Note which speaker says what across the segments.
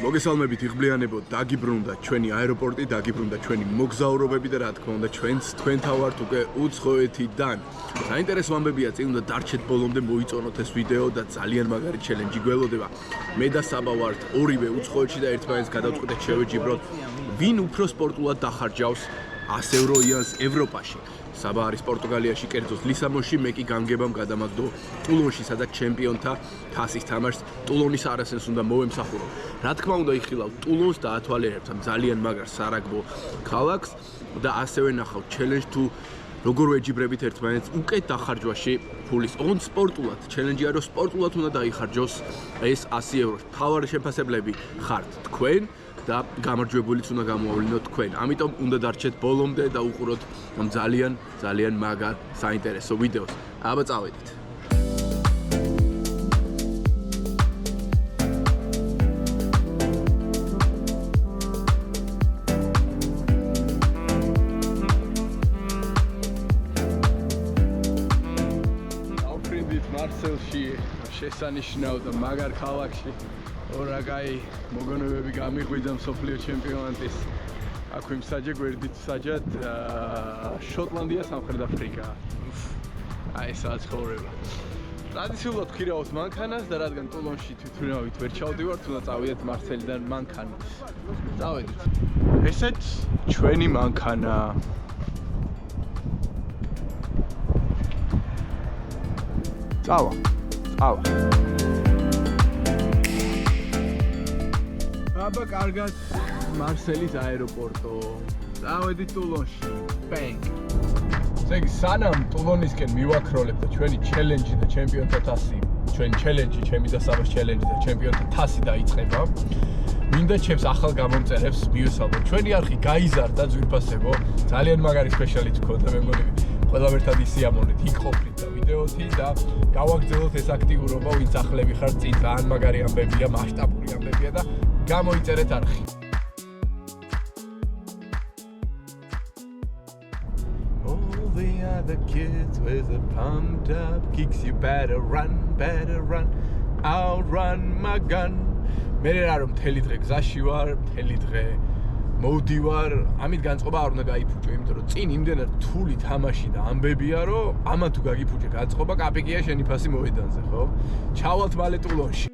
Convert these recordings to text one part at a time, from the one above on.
Speaker 1: მოგესალმებით იღბლიანებო, დაგიბრუნდა ჩვენი აეროპორტი, დაგიბრუნდა ჩვენი მოგზაურობები და რა თქმა უნდა თქვენთან ვართ უკვე უცხოეთიდან. საინტერესო ამბებია, წინ უნდა დარჩეთ ბოლომდე მოიწონოთ ეს ვიდეო და ძალიან მაგარი ჩელენჯი გველოდება. მე და საბა ვართ ორივე უცხოეთში და ერთმანეთს გადავწყვეტეთ შევეჯიბროთ, ვინ უფრო სპორტულად დახარჯავს 100 ევრო იანს ევროპაში. საბა არის პორტუგალიაში, კერძოდ ლისაბონში, მე კი განგებამ გადამაგდო ტულონში, სადაც ჩემპიონთა თასის თამაშს ტულონის არასენს უნდა მოვემსახურო. რა თქმა უნდა, იხილავ ტულონს და ათვალიერებთ ამ ძალიან მაგარ სარაგბო ქალაქს და ასევე ნახავ ჩელენჯ თუ როგორ ვეჯიბრებით ერთმანეთს უკეთ დახარჯვაში ფულის. ოღონდ სპორტულად, ჩელენჯია რომ სპორტულად უნდა დაიხარჯოს ეს 100 ევროს. მთავარი შეფასებლები ხართ თქვენ და გამარჯვებულიც უნდა გამოავლინოთ თქვენ. ამიტომ უნდა დარჩეთ ბოლომდე და უყუროთ ამ ძალიან მაგარ საინტერესო ვიდეოს. აბა წავედით. ავფრინდით მარსელში, შესანიშნავ და მაგარ ქალაქში. ორაგაი მოგონებები გამიღვიძა მსოფლიო ჩემპიონატის. აქვე მსაჯე გვერდით ვსაჯად შოტლანდია, სამხრეთ აფრიკა. აი ეს აცხოვრება. ტრადიციულად ვქირავთ მანქანას და რადგან ტულონში თვითმფრინავით ვერ ჩავდივართ, უნდა წავიდეთ მარსელიდან მანქანით. წავედით. ესეც ჩვენი მანქანა. წავა. აბა კარგად მარსელის აეროპორტო. წავედით ტულონში. ბენგ. ესე იგი სანამ ტულონისკენ მივაქროლებ და ჩვენი ჩელენჯი და ჩემპიონთა თასი, ჩვენი ჩელენჯი, ჩემი და საბას ჩელენჯი და ჩემპიონთა თასი დაიწყება. მინდა ჩემს ახალ გამომწერებს მივესალმო. ჩვენი არხი გაიზარდა ძვირფასებო. ძალიან მაგარი სპეციალით გქონდა მე მგონი. ყველამ ერთად ისიამოვნეთ, იქ ყოფნით და ვიდეოთი და გავაგრძელოთ ეს აქტიურობა, ვინც ახლები ხართ წინ ძალიან მაგარი ამბებია, მასშტაბური ამბებია და გამოიწერეთ არხი. All the other kids with a pumped up kicks, you better run, outrun my gun. მე რა რომ მთელი დღე გზაში ვარ, მთელი დღე მოვდივარ, ამით განწყობა არ უნდა გაიფუჭო, იმიტომ რომ წინ იმდენად რთული თამაში და ამბებია, რომ ამან თუ გაგიფუჭე განწყობა, კაპიკია შენი ფასი მოედანზე, ხო? ჩავალთ მალე ტულონში.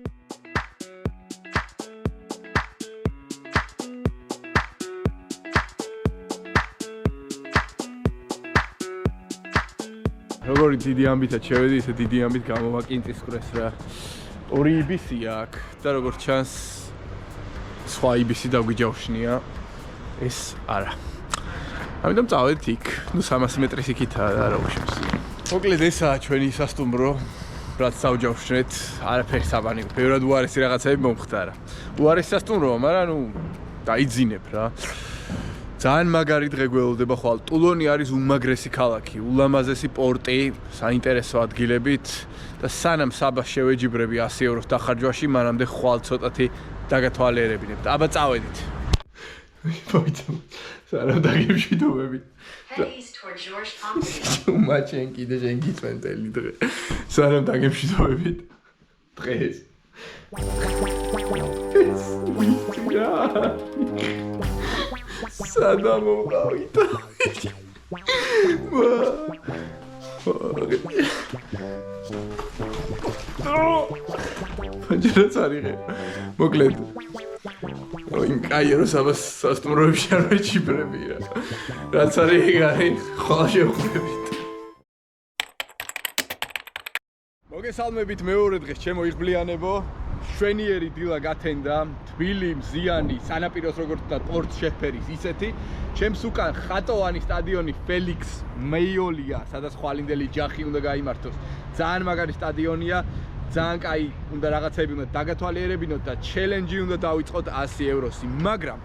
Speaker 1: როგორი დიდი ამბითად შევედი, ისე დიდი ამბით გამოვაკინწისყრეს რა. ორი იბისია აქ და როგორც ჩანს სხვა იბისი დაგვიჯავშნია. ეს არა. ამიტომ წავედით იქ. ნუ 300 მეტრის იქითაა და რა უშავს. მოკლედ ესაა ჩვენი სასტუმრო, რაც დავჯავშნეთ. არაფერი საბანი. ბევრად უარესი რაღაცები მომხდარა. უარესი სასტუმროა, მაგრამ ნუ დაიძინებ რა. ძალიან მაგარი დღე გველოდება ხვალ. ტულონი არის უმაგრესი ქალაქი, ულამაზესი პორტი, საინტერესო ადგილებით და სანამ საბას შევეჯიბრები 100 ევროს დახარჯვაში, მანამდე ხვალ ცოტათი დაგათვალიერებინებთ. აბა წავედით. სანამ დაგემშვიდობებით. უმაჩენ კიდე შენ გიწვენტელი დღე. სანამ დაგემშვიდობებით. დღეს. სადამოვყავით. ფანჯრაც არიღე. მოკლედ. იმ კაიერო საბას სასტუმროებში არ ვეჯიბრები რა. რაც არის ეგ არის, ხოლმე შევხვდებით. მოგესალმებით მეორე დღეს ჩემო იღბლიანებო. შვენიერი დილა გათენდა, თბილი, მზიანი, სანაპიროს როგორც და პორტ შეფერის ისეთი. ჩემს უკან ხატოვანი სტადიონი ფელიქს მეიოლია, სადაც ხვალინდელი ჯახი უნდა გაიმართოს. ძალიან მაგარი სტადიონია, ძალიან კაი, უნდა რაღაცები უნდა დაგათვალიერებინოთ და ჩელენჯი უნდა დავიწყოთ 100 ევროსი, მაგრამ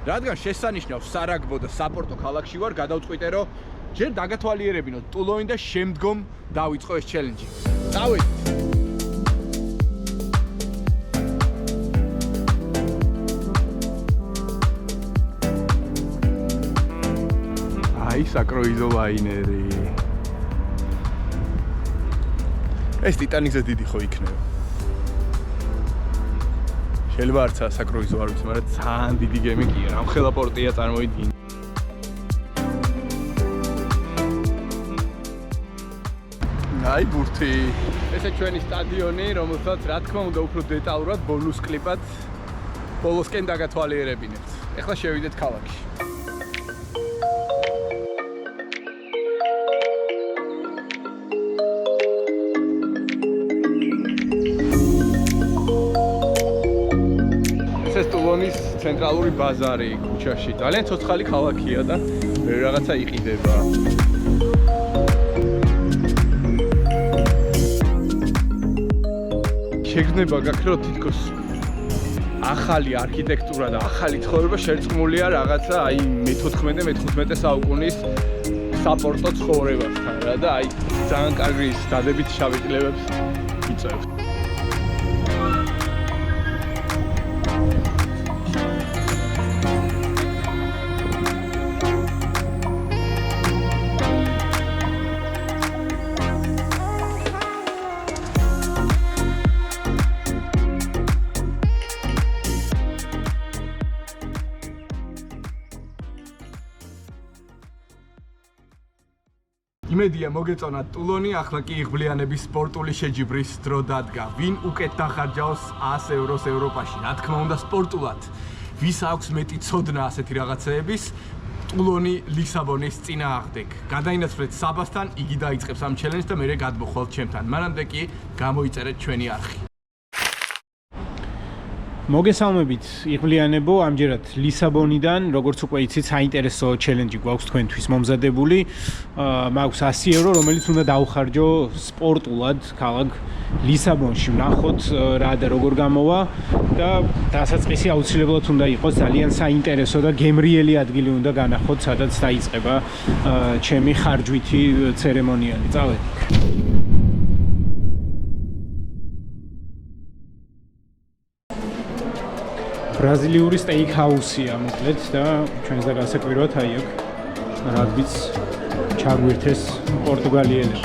Speaker 1: რადგან შესანიშნავ სარაგბო და საპორტო ქალაქში ვარ, გადავწყვიტე რომ ჯერ დაგათვალიერებინოთ ტულონი და შემდგომ დავიწყო ეს ჩელენჯი. წავედით. აი საკროიზოლაინერი. ეს ტიტანიკზე დიდი ხო იქნება. შეიძლება არც საკრუიზო არ ვიცი, მაგრამ ძალიან დიდი გემი კია. რამხელა პორტია წარმოიდგინე. აი ბურთი. ესე ჩვენი სტადიონი, რომელსაც რა თქმა უნდა უფრო დეტალურად ბონუს კლიპად ბოლოსკენ დაგათვალიერებინებთ. ეხლა შევიდეთ ქალაქში. ეს ტულონის ცენტრალური ბაზარი ქუჩაში. ძალიან ცოცხალი ქალაქია და რაღაცა იყიდება. შეგრძნება გაქროთ თითქოს ახალი არქიტექტურა და ახალი ცხოვრება შერწყმულია რაღაცა აი მე-14-მე-15 საუკუნის საპორტო ცხოვრებასთან რა და აი ძალიან კარგი დადებით შავი წლებებს იწევს. იმედია მოგეწონათ ტულონი, ახლა კი იღბლიანების სპორტული შეჯიბრის დრო დადგა. ვინ უკეთ დახარჯავს 100 ევროს ევროპაში? რა თქმა უნდა სპორტულად. ვის აქვს მეტი ცოდნა ასეთი რაღაცეების? ტულონი ლისაბონის წინააღმდეგ. გადაინაცვლეთ საბასთან, იგი დაიწყებს ამ ჩელენჯს და მერე გადმოხვალთ ჩემთან. მანამდე კი გამოიწერეთ ჩვენი არხი.
Speaker 2: მოგესალმებით, იღბლიანებო, ამჯერად ლისაბონიდან, როგორც უკვე იცით, საინტერესო ჩელენჯი გვაქვს თქვენთვის მომზადებული. მაქვს 100 евро, რომელიც უნდა დავხარჯო სპორტულად ქალაქ ლისაბონში. ვნახოთ რა და როგორ გამოვა და დასაწყისი აუცილებლად უნდა იყოს ძალიან საინტერესო და გემრიელი ადგილი უნდა განახოთ, სადაც დაიწყება ჩემი ხარჯვითი ცერემონიალი. წავედით. ბრაზილიური სტეიქჰაუსია მოკლედ და ჩვენს და გასაკვირვად აი აქ რაგბიც ჩაგვირთეს პორტუგალიელებმა.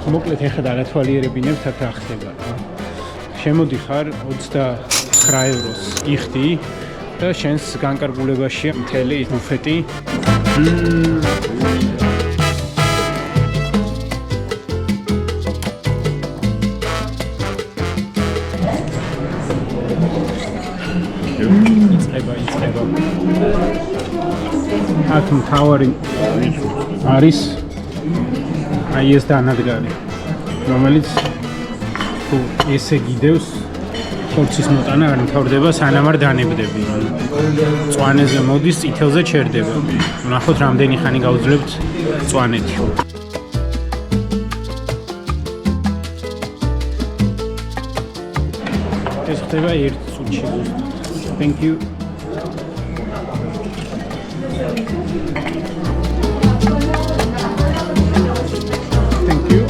Speaker 2: მოკლედ ეხლა დაგათვალიერებინებთ აქ რა ხდება. შემოდიხარ 29 ევროს იხდი და შენს განკარგულებაში მთელი ბუფეტი. იწყება. აქ მთავარი არის აი ეს დანადგარი, რომელიც თუ ესე გიდევს ხორცის მოტანა არ მთავრდება სანამ არ დანებდები. მწვანეზე მოდის, წითელზე ჩერდება. ვნახოთ რამდენი ხანი გავძლებთ მწვანეთი. ეს ხდება ერთ წუთში. Thank you. Thank you.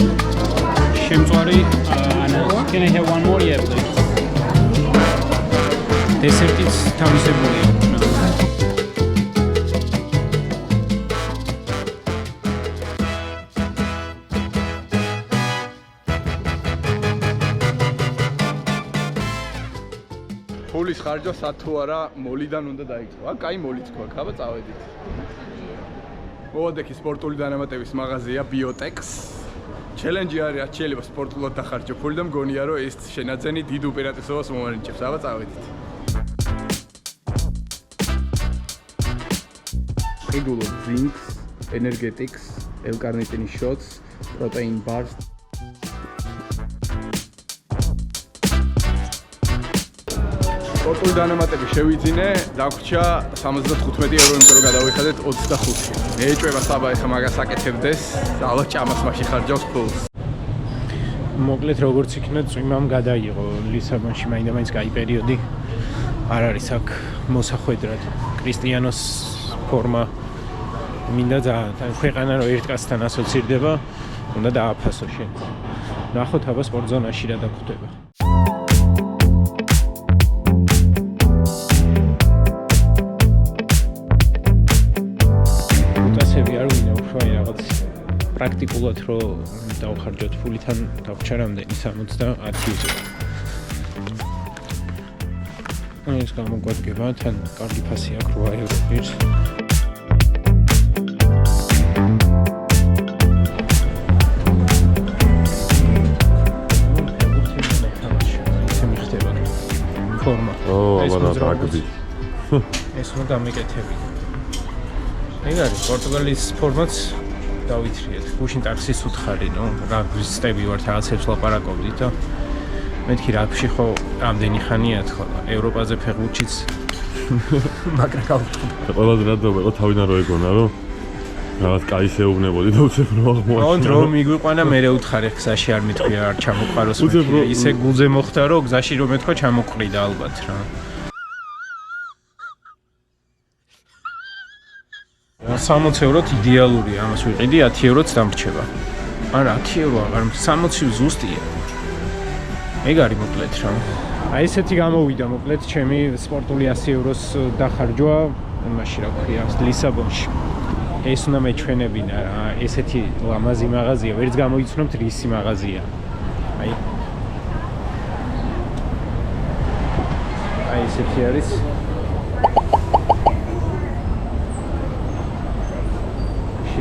Speaker 2: Shemswari, can I have one more? Yeah, please. Dessert is თავისებული.
Speaker 1: ფულის ხარჯვა სათუ არა მოლიდან უნდა დაიწყო. კაი მოლიც გვაქვს, აბა წავედით. მოვადექი სპორტული დანამატების მაღაზია Biotex. ჩელენჯი არის, რაც შეიძლება სპორტულად დახარჯო ფული და მგონია რომ ეს შენაძენი დიდ უპირატესობას მომარინჭებს. აბა წავედით. Regulo drinks, energetics, L-carnitine shots, protein bars. სპორტული დანამატები შევიძინე, დაგვრჩა 75 евро, იმიტომ რომ გადავიხადეთ 25. ეჭვება საბა ეხა მაგას აკეთებდეს, ალბათ ჭამას მასში ხარჯავს ფულს.
Speaker 2: მოკლედ როგორც იქნა წვიმამ გადაიღო ლისაბონში, მაინდა-მაინც კაი პერიოდი არ არის აქ მოსახვედრად. კრისტიანოს ფორმა მინდა ძალიან ქვეყანა რომ ერთ კაცთან ასოცირდება, უნდა დააფასო შენ. ნახოთ აბა სპორტზონაში რა დაგხვდება. პრაქტიკულად რომ დავხარჯოთ ფულიდან დავრჩა რამდენი 70 euро. ეს გამოგვადგება, თან კარგი ფასი აქვს 8 ევროს პირს. ფორმა.
Speaker 3: რაგბი.
Speaker 2: ეს უნდა დამიკეთები. ეგ არის პორტუგალიის ფორმაც დავითრიეთ. გუშინ ტაქსის უთხარი, რაგბის სტები ვარ რაღაცებს ლაპარაკობდით და მეთქი რაგბში ხო ამდენი ხანია თქო ევროპაზე ფეხბურთშიც მაგრა გავუთხო.
Speaker 3: ყველაზე რადობა იყო თავიდან რო ეგონა რომ რაღაც კაი შეუგნებოდი და უცებ რო აღმოაჩინა.
Speaker 2: ოღონდ რომ მიგვიყვანა მე უთხარი გზაში არ მithქვია არ ჩამოყაროს მე. ისე გულზე მოხდა რომ გზაში რომ მეთქვა ჩამოყრიდა ალბათ რა. 60 ევროთ იდეალურია, ამას ვიყიდი 10 ევროც დამრჩება. არა 10 ევროა, მაგრამ 60 ზუსტია. ეგ არის მოკლედ რა. აი ესეთი გამოვიდა მოკლედ ჩემი სპორტული 100 ევროს დახარჯვა იმაში რა ქვია ლისაბონში. ეს უნდა მეჩვენებინა რა, ესეთი ლამაზი მაღაზია, ვერც გამოიცნობთ რისი მაღაზია. აი ესეთი არის.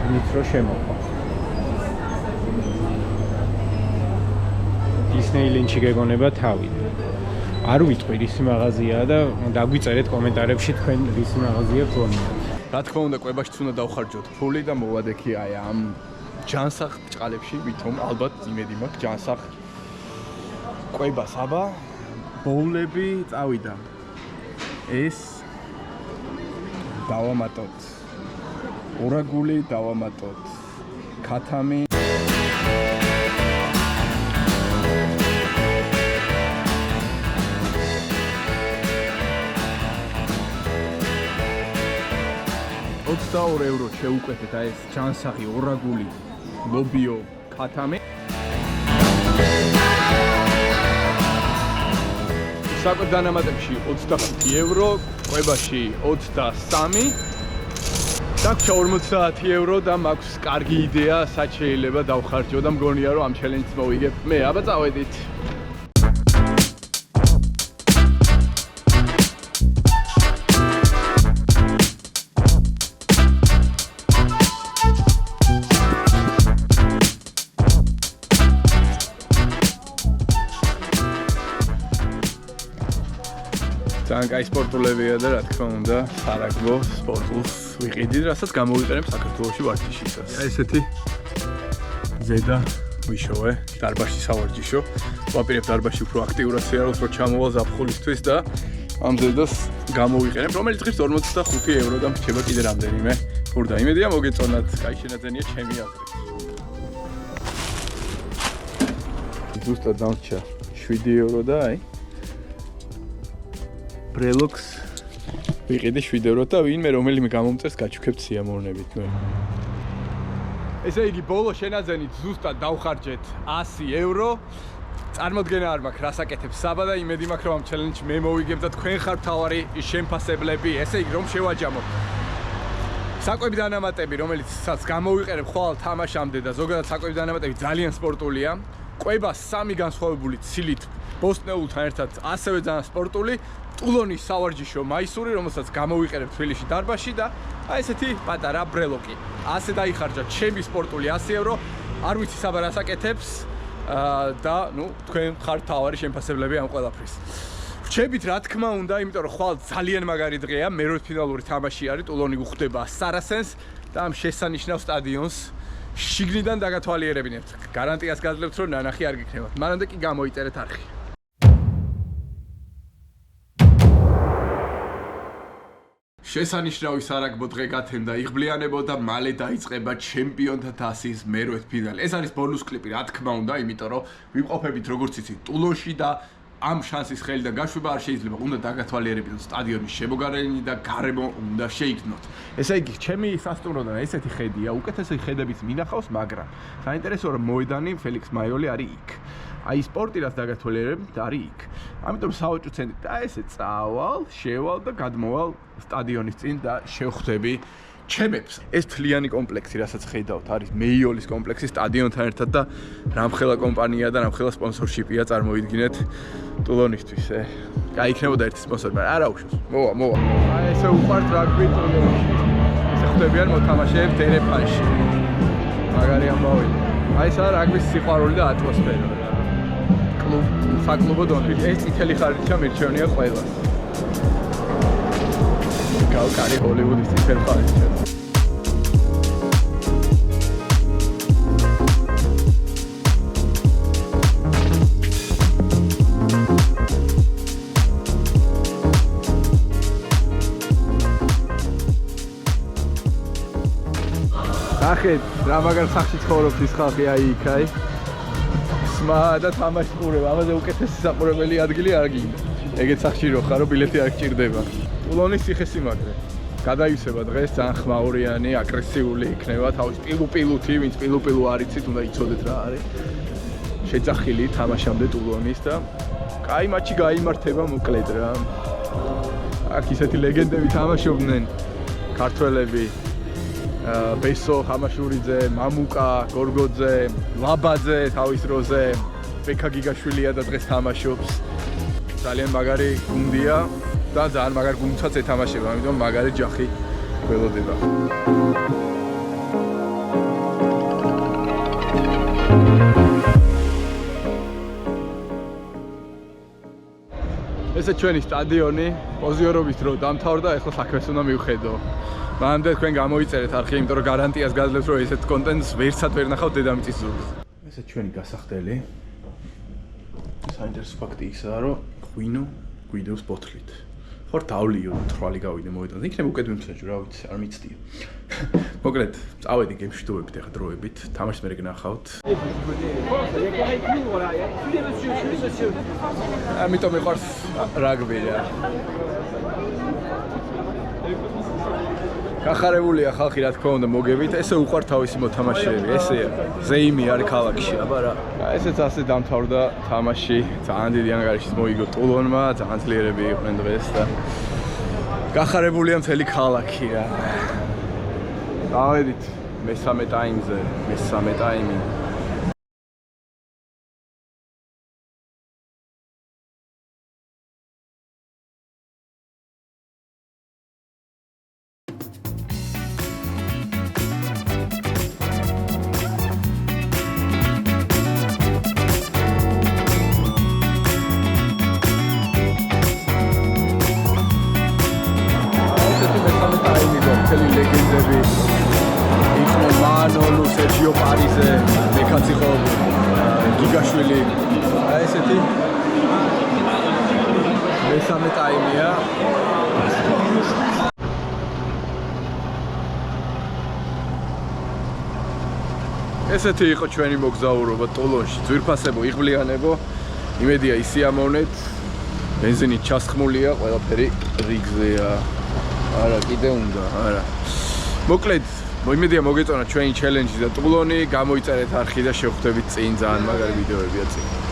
Speaker 2: ნიტრო შემოყვა. დისნეილენდში გეგონება თავი. არ ვიტყვი რისი მაღაზიაა და დაგვიწერეთ კომენტარებში თქვენ რისი მაღაზია გქონიათ.
Speaker 1: რა თქმა უნდა, კვებაშიც უნდა დავხარჯოთ ფული და მოვადექი აი ამ ჯანსაღ ჭყალებში, ვითომ ალბათ იმედი მაქვს ჯანსაღ კვებას, აბა ბოულები წავიდა. ეს დავამატოთ. ორაგული დავამატოთ. ქათამი €22 შეუკვეთეთ აი ეს ჯანსაღი ორაგული ლობიო ქათამი. საკვებ დანამატებში €25, კვებაში 23. დაგჭა 50 € და მაქვს კარგი იდეა, სად შეიძლება დავხარჯო და მგონია რომ ამ ჩელენჯს მოვიგებ. მე აბა წავედით. ძალიან კაი სპორტულებია და რა თქმა უნდა, სარაგბო სპორტულს ვიყიდით, რასაც გამოვიყენებ საქართველოში ვარჯიშისას. ესეთი ზედა ვიშოვე, დარბაზში სავარჯიშო. ვაპირებ დარბაზში უფრო აქტიურად სიარულს რო ჩამოვალ ზაფხულისთვის და ამ ზედას გამოვიყენებ, რომელიც დღეს €45 და მრჩება კიდე რამდენიმე. ხურდა, იმედია მოგეწონათ, კაი შენაძენია ჩემი აზრით. ზუსტად დამრჩა €7 და აი ბრელოქს ვიყიდი €7 და ვინმე რომელიმე გამომწერს გაჩუქებთ სიამოვნებით ნუ. ესე იგი ბოლო შენაძენით ზუსტად დავხარჯეთ €100. წარმოდგენა არ მაქვს რას აკეთებ საბა და იმედი მაქვს რომ ამ ჩელენჯს მე მოვიგებ და თქვენ ხართ თავარი შემფასებლები. ესე იგი რომ შევაჯამოთ. საკვები დანამატები რომელიცაც გამოვიყენებ ხვალ თამაშამდე და ზოგადად საკვები დანამატები ძალიან სპორტულია. კვება 3 განსხვავებული ცილით ბოსტნეულთან ერთად ასევე ძალიან სპორტული. ტულონის სავარჯიშო მაისური, რომელსაც გამოვიყენებ თბილისში დარბაზში და აი ესეთი პატარა ბრელოკი. ასე დაიხარჯა ჩემი სპორტული €100. არ ვიცი საბა რას აკეთებს და თქვენ ხართ თავარი შემფასებლები ამ ყველაფრის. რჩებით რა თქმა უნდა, იმიტომ რომ ხვალ ძალიან მაგარი დღეა, მერვედფინალური თამაში არის, ტულონი უხვდება სარასენს და ამ შესანიშნავ სტადიონს შიგნიდან დაგათვალიერებინებთ. გარანტიას გაძლევთ, რომ ნანახი არ გიქნებათ. მანამდე კი გამოიწერეთ არხი. შესანიშნავი სარაგბო დღე გათენდა, იღბლიანებოდა და მალე დაიწყება ჩემპიონთა თასის მერვედფინალი. ეს არის ბონუს კლიპი, რა თქმა უნდა, იმიტომ რომ ვიმყოფებით როგორც იცით ტულონში და ამ შანსის ხელიდან გაშვება არ შეიძლება, უნდა დაგათვალიერებინოთ სტადიონის შემოგარენი და გარემო უნდა შეიქმნოთ. ესე იგი, ჩემი სასტუმროდან ესეთი ხედია, უკეთესი ხედებიც მინახავს, მაგრამ საინტერესოა რომ მოედანი ფელიქს მაიოლი არის იქ. აი სპორტი რაც დაგათვალიერებთ არის იქ. ამიტომ საოჭო ცენტრი და ესე წავალ, შევალ და გადმოვალ სტადიონის წინ და შევხვდები ჩემებს. ეს თლიანი კომპლექსი, რასაც ხედავთ, არის მეიოლის კომპლექსი სტადიონთან ერთად და რამხელა კომპანია და რამხელა სპონსორშიპია წარმოიდგინეთ ტულონისთვის. აი იქნებოდა ერთი სპონსორი, მაგრამ არა უშავს. მოვა. აი ესე უყვართ რაგბი ტურნირებში. ესე ხვდებიან მოთამაშეებს დერეფანში. მაგარი ამბავი. აი ეს არის რაგბის სიყვარული და ატმოსფერო რა. საკლუბო დონეზე. ეს წითელი ხარისხი მირჩევნია ყველას. კარი ჰოლივუდის წითელი ხარისხი. ახეთ რა მაგარ სახში ცხოვრობს ის ხალხი აი იქ აი სმა და თამაში ყურება ამაზე უკეთესი საყურებელი ადგილი არ გინდა ეგეც სახში რო ხარო ბილეთი არ გჭირდება ტულონის ციხესიმაგრე გადაივსება დღეს ძალიან ხმაურიანი აგრესიული იქნება თავის პილუპილუთი ვინც პილუპილუ არ იცით უნდა იცოდეთ რა არის შეძახილი თამაშამდე ტულონის და კაი მატჩი გაიმართება მოკლედ რა აქ ისეთი ლეგენდები თამაშობდნენ ქართველები ბესო ხამაშურიძე, მამუკა, გორგოძე, ლაბაძე თავის დროზე, ბექა გიგაშვილია და დღეს თამაშობს. ძალიან მაგარი გუნდია და ძალიან მაგარ გუნდსაც ეთამაშება, ამიტომ მაგარი ჯახი ველოდება. ესე ჩვენი სტადიონი პოზიორობის დრო დამთავრდა, ახლა საქმეს უნდა მივხედო. მანამდე თქვენ გამოიწერეთ არხი, იმიტომ რომ გარანტიას გაძლევთ, რომ ესეთ კონტენტს ვერცად ვერ ნახავთ დედამიწის ზურგზე. ესე ჩვენი გასახდელი. საინტერესო ფაქტი ისაა, რომ ღვინო გვიდევს ბოთლით. ხარ დავლიო, თვალი გავიდე მოვიტანე. იქნება უკეთ მიმსაჯო, რა ვიცი, არ მიცდია. მოკლედ, წავედი გემშვიდობებით ახლა დროებით, თამაშს მე გნახავთ. ამიტომ მიყვარს რაგბი რა. გახარებულია ხალხი რა თქმა უნდა მოგებით, ესე უყვართ თავისი მოთამაშეები, ესეა. ზეიმი არის ქალაქში, აბა რა. ესეც ასე დამთავრდა თამაში, ძალიან დიდი ანგარიშით მოიგო ტულონმა, ძალიან ძლიერები იყვნენ დღეს და გახარებულია მთელი ქალაქი რა. დავედით მესამე ტაიმზე, მესამე ტაიმი. ლეგენდები იყვნენ მანოლუ, სერჯიო პარიზე, მეკაციხო, გიგაშვილი. აი ესეთი მესამე ტაიმია. ესეთი იყო ჩვენი მოგზაურობა ტულონში. ძვირფასებო, იღბლიანებო. იმედია ისიამოვნეთ. ბენზინით ჩასხმულია, ყველაფერი რიგზეა. არა, კიდე უნდა, არა. მოკლედ, მოიმედია მოგეწონა ჩვენი ჩელენჯი და ტულონი, გამოიწერეთ არხი და შევხვდებით წინ ძალიან მაგარი ვიდეოებია წინ.